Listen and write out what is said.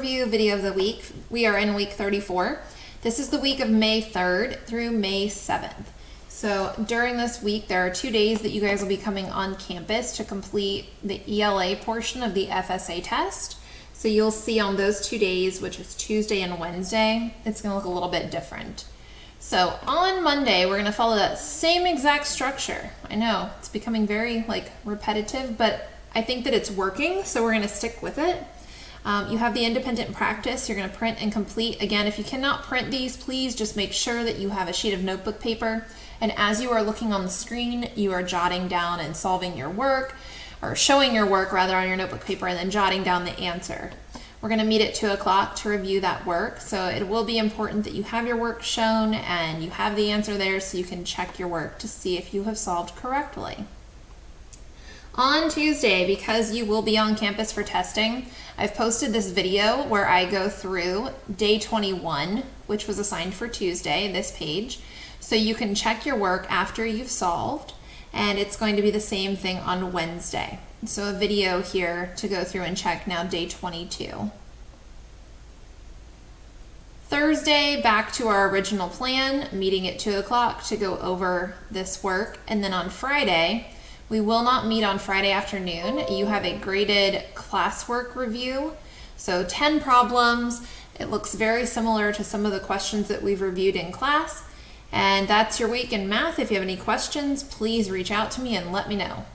review video of the week. We are in week 34. This is the week of May 3rd through May 7th. So during this week, there are 2 days that you guys will be coming on campus to complete the ELA portion of the FSA test. So you'll see on those 2 days, which is Tuesday and Wednesday, it's going to look a little bit different. So on Monday, we're going to follow that same exact structure. I know it's becoming very repetitive, but I think that it's working, so we're going to stick with it. You have the independent practice. You're going to print and complete. Again, if you cannot print these, please just make sure that you have a sheet of notebook paper. And as you are looking on the screen, you are jotting down and solving your work, or showing your work rather on your notebook paper, and then jotting down the answer. We're going to meet at 2 o'clock to review that work. So it will be important that you have your work shown and you have the answer there so you can check your work to see if you have solved correctly. On Tuesday, because you will be on campus for testing, I've posted this video where I go through day 21, which was assigned for Tuesday, this page, so you can check your work after you've solved, and it's going to be the same thing on Wednesday. So a video here to go through and check now day 22. Thursday, back to our original plan, meeting at 2 o'clock to go over this work, and then on Friday, we will not meet on Friday afternoon. You have a graded classwork review. So 10 problems. It looks very similar to some of the questions that we've reviewed in class. And that's your week in math. If you have any questions, please reach out to me and let me know.